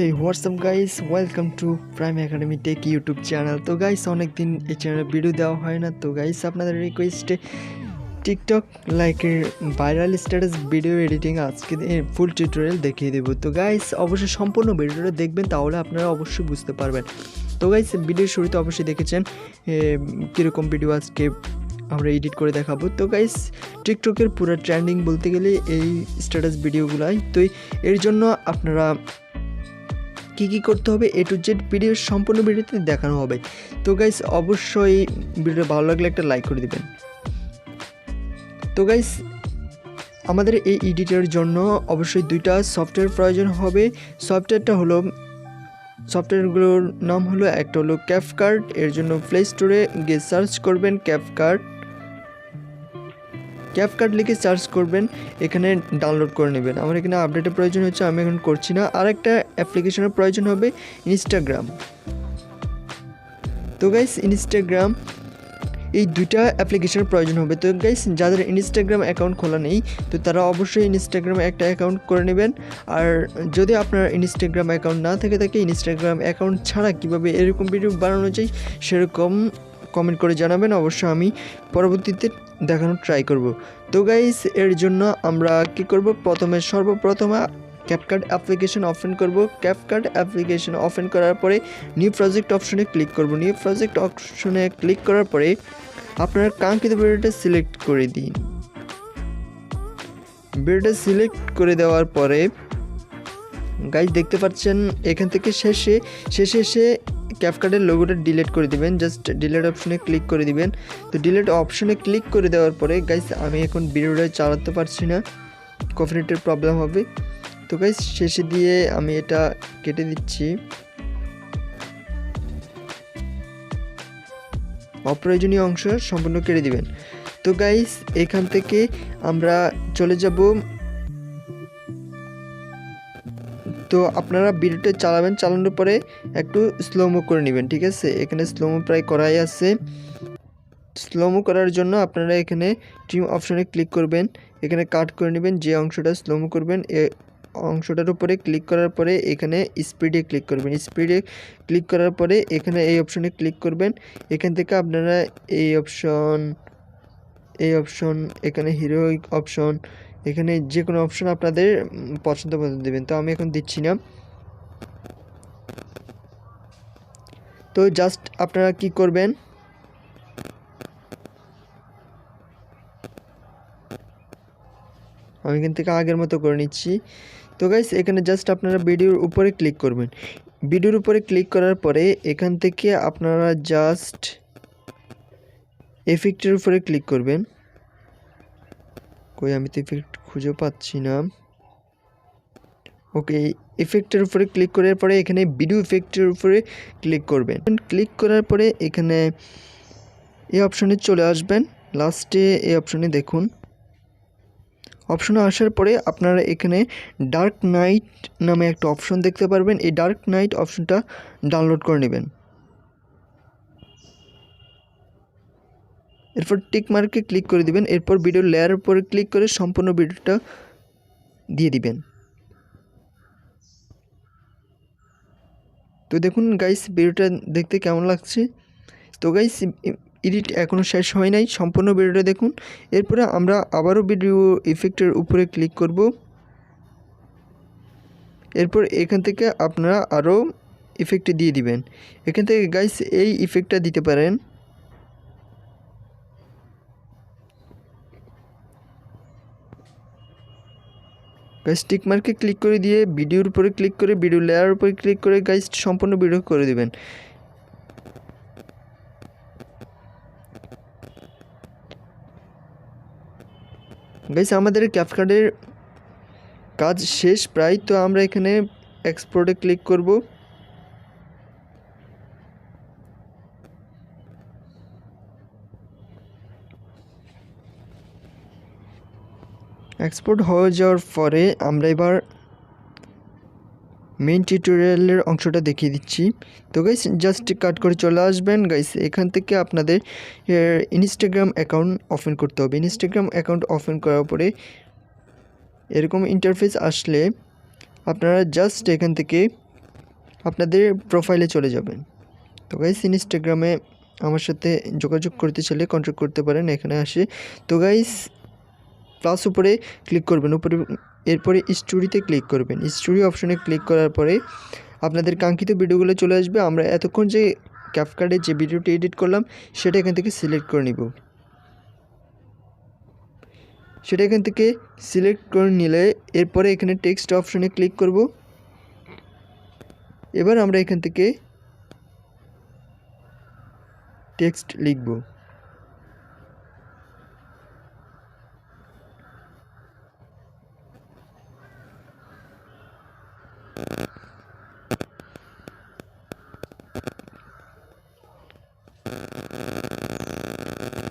Hey, what's up guys? Welcome to Prime Academy Tech YouTube channel. তো guys অনেকদিন এই চ্যানেলে ভিডিও দেওয়া হয় না। তো গাইস আপনাদের রিকোয়েস্টে টিকটক লাইকের ভাইরাল স্ট্যাটাস ভিডিও এডিটিং আজকে ফুল টিউটোরিয়াল দেখিয়ে দেবো। তো গাইস অবশ্যই সম্পূর্ণ ভিডিওটা দেখবেন, তাহলে আপনারা অবশ্যই বুঝতে পারবেন। তো গাইস ভিডিওর শুরুতে অবশ্যই দেখেছেন কীরকম ভিডিও আজকে আমরা এডিট করে দেখাবো। তো গাইস টিকটকের পুরো ট্রেন্ডিং বলতে গেলে এই স্ট্যাটাস ভিডিওগুলাই। তো এর জন্য আপনারা কি করতে হবে A to Z ভিডিওর সম্পূর্ণ ভিডিওতে দেখানো হবে। তো গাইস অবশ্যই ভিডিও ভালো লাগলে একটা লাইক করে দিবেন। তো গাইস আমাদের এই এডিটের জন্য অবশ্যই দুইটা সফটওয়্যার প্রয়োজন হবে। সফটওয়্যারগুলোর নাম হলো, একটা হলো ক্যাপকাট। এর জন্য প্লে স্টোরে গিয়ে সার্চ করবেন ক্যাপকাট লিখে সার্চ করবেন, এখানে ডাউনলোড করে নেবেন। আমার এখানে আপডেটের প্রয়োজন হচ্ছে, আমি এখন করছি না। আর একটা অ্যাপ্লিকেশনের প্রয়োজন হবে ইনস্টাগ্রাম। তো গাইস ইনস্টাগ্রাম, এই দুইটা অ্যাপ্লিকেশনের প্রয়োজন হবে। তো গাইস যাদের ইনস্টাগ্রাম অ্যাকাউন্ট খোলা নেই, তো তারা অবশ্যই ইনস্টাগ্রামে একটা অ্যাকাউন্ট করে নেবেন। আর যদি আপনার ইনস্টাগ্রাম অ্যাকাউন্ট না থাকে ইনস্টাগ্রাম অ্যাকাউন্ট ছাড়া কীভাবে এরকম ভিডিও বানানো যায় সেরকম কমেন্ট করে জানাবেন, অবশ্যই আমি পরবর্তীতে দেখানোর ট্রাই করব। তো গাইস এর জন্য আমরা কি করব, সর্বপ্রথমে ক্যাপকাট অ্যাপ্লিকেশন ওপেন করব। ক্যাপকাট অ্যাপ্লিকেশন ওপেন করার পরে নিউ প্রজেক্ট অপশনে ক্লিক করব। নিউ প্রজেক্ট অপশনে ক্লিক করার পরে আপনার কাঙ্ক্ষিত ভিডিওটা সিলেক্ট করে দিন। ভিডিওটা সিলেক্ট করে দেওয়ার পরে গাইস দেখতে পাচ্ছেন এখান থেকে শেষে এসে ক্যাপকাটের লোগোটা ডিলিট করে দিবেন। জাস্ট ডিলিট অপশনে ক্লিক করে দিবেন। তো ডিলিট অপশনে ক্লিক করে দেওয়ার পরে গাইস আমি এখন ভিডিওটা চালাতে পারছি না, কপিরাইটের প্রবলেম হবে। তো গাইস শেষে দিয়ে আমি এটা কেটে দিচ্ছি, অপ্রয়োজনীয় অংশ সম্পূর্ণ কেটে দিবেন। তো গাইস এখান থেকে আমরা চলে যাব। তো আপনারা ভিডিওটা চালানোর পরে একটু স্লোমো করে নেবেন, ঠিক আছে? এখানে স্লোমো প্রায় করাই আছে। স্লোমো করার জন্য আপনারা এখানে ট্রিম অপশনে ক্লিক করবেন, এখানে কাট করে নেবেন। যে অংশটা স্লোমো করবেন অংশটার উপরে ক্লিক করার পরে এখানে স্পিডে ক্লিক করবেন। স্পিডে ক্লিক করার পরে এখানে এই অপশনে ক্লিক করবেন। এখান থেকে আপনারা এই অপশন এখানে হিরোইক অপশন, এখানে যে কোনো অপশন আপনাদের পছন্দ মতো দেবেন। তো আমি এখন দিচ্ছি না। তো জাস্ট আপনারা কি করবেন, আমি এখান থেকে আগের মতো করে নিচ্ছি। তো গাইস এখানে জাস্ট আপনারা ভিডিওর উপরে ক্লিক করবেন। ভিডিওর উপরে ক্লিক করার পরে এখান থেকে আপনারা জাস্ট এফেক্টের উপরে ক্লিক করবেন। আমি তো এফেক্ট খুঁজে পাচ্ছি না। ওকে, এফেক্টের উপরে ক্লিক করার পরে এখানে ভিডিও ইফেক্টের উপরে ক্লিক করবেন। ক্লিক করার পরে এখানে এই অপশনে চলে আসবেন। লাস্টে এই অপশনে দেখুন, অপশনে আসার পরে আপনারা এখানে ডার্ক নাইট নামে একটা অপশন দেখতে পারবেন। এই ডার্ক নাইট অপশনটা ডাউনলোড করে নেবেন। এরপর টিক মার্কে ক্লিক করে দিবেন। এরপর ভিডিও লেয়ারের উপরে ক্লিক করে সম্পূর্ণ ভিডিওটা দিয়ে দিবেন। তো দেখুন গাইস ভিডিওটা দেখতে কেমন লাগছে। তো গাইস এডিট এখনও শেষ হয় নাই, সম্পূর্ণ ভিডিওটা দেখুন। এরপরে আমরা আবারও ভিডিও ইফেক্টের উপরে ক্লিক করব। এরপর এখান থেকে আপনারা আরও ইফেক্ট দিয়ে দিবেন। এখান থেকে গাইস এই ইফেক্টটা দিতে পারেন। গাইস টিক মার্কে ক্লিক করে দিয়ে ভিডিওর উপরে ক্লিক করে ভিডিও লেয়ারের উপরে ক্লিক করে গাইস সম্পূর্ণ ভিডিও করে দিবেন। গাইস আমাদের ক্যাপকাটের কাজ শেষ প্রায়। তো আমরা এখানে এক্সপোর্টে ক্লিক করব। এক্সপোর্ট হয়ে যাওয়ার পরে আমরা এবার মেইন টিউটোরিয়ালের অংশটা দেখিয়ে দিচ্ছি। তো গাইস জাস্ট কাট করে চলে আসবেন। গাইস এখান থেকে আপনাদের ইনস্টাগ্রাম অ্যাকাউন্ট ওপেন করতে হবে। ইনস্টাগ্রাম অ্যাকাউন্ট ওপেন করার পরে এরকম ইন্টারফেস আসলে আপনারা জাস্ট এখান থেকে আপনাদের প্রোফাইলে চলে যাবেন। তো গাইস ইনস্টাগ্রামে আমার সাথে যোগাযোগ করতে চাইলে কন্ট্যাক্ট করতে পারেন, এখানে আসে। তো গাইস প্লাস উপরে ক্লিক করবেন, উপরে এরপরে স্টোরিতে ক্লিক করবেন। স্টোরি অপশনে ক্লিক করার পরে আপনাদের কাঙ্ক্ষিত ভিডিওগুলো চলে আসবে। আমরা এতক্ষণ যে ক্যাপকাটে যে ভিডিওটি এডিট করলাম সেটা এখান থেকে সিলেক্ট করে নিব। সেটা এখান থেকে সিলেক্ট করে নিলে এরপরে এখানে টেক্সট অপশনে ক্লিক করব। এবার আমরা এখান থেকে টেক্সট লিখব।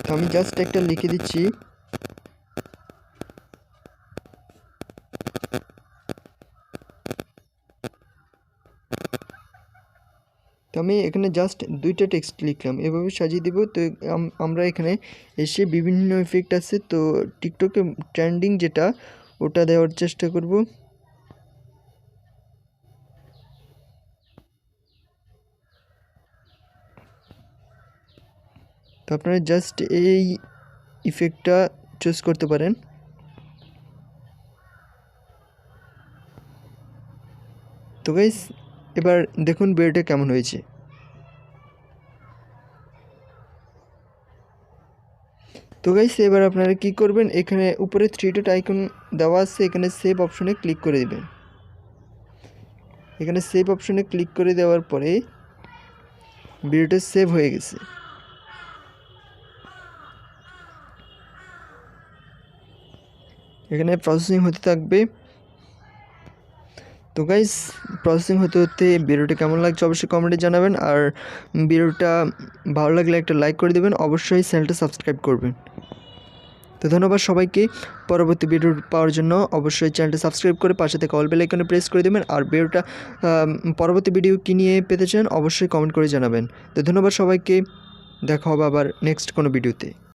তো আমি জাস্ট একটা লিখে দিচ্ছি। তো আমি এখানে জাস্ট দুইটা টেক্সট লিখলাম, এভাবে সাজিয়ে দেব। তো আমরা এখানে এসে বিভিন্ন ইফেক্ট আছে, তো টিকটকে ট্রেন্ডিং যেটা ওটা দেওয়ার চেষ্টা করব। তো আপনারা জাস্ট এই ইফেক্টটা চুজ করতে পারেন। তো গাইস এবার দেখুন ভিডিওটা কেমন হয়েছে। তো গাইস এবার আপনারা কি করবেন, এখানে উপরে 3 ডট আইকন দেওয়া আছে, এখানে সেভ অপশনে ক্লিক করে দিবেন। এখানে সেভ অপশনে ক্লিক করে দেওয়ার পরে ভিডিওটা সেভ হয়ে গেছে। এখানে প্রসেসিং হতে থাকবে। তো গাইস প্রসেসিং হতে হতে ভিডিওটা কেমন লাগছে অবশ্যই কমেন্টে জানাবেন, আর ভিডিওটা ভালো লাগলে একটা লাইক করে দেবেন, অবশ্যই চ্যানেলটা সাবস্ক্রাইব করবেন। তো ধন্যবাদ সবাইকে। পরবর্তী ভিডিও পাওয়ার জন্য অবশ্যই চ্যানেলটা সাবস্ক্রাইব করে পাশে থেকে অল বেল আইকনে প্রেস করে দেবেন, আর ভিডিওটা পরবর্তী ভিডিও কী নিয়ে পেতে চান অবশ্যই কমেন্ট করে জানাবেন। তো ধন্যবাদ সবাইকে, দেখা হবে আবার নেক্সট কোনো ভিডিওতে।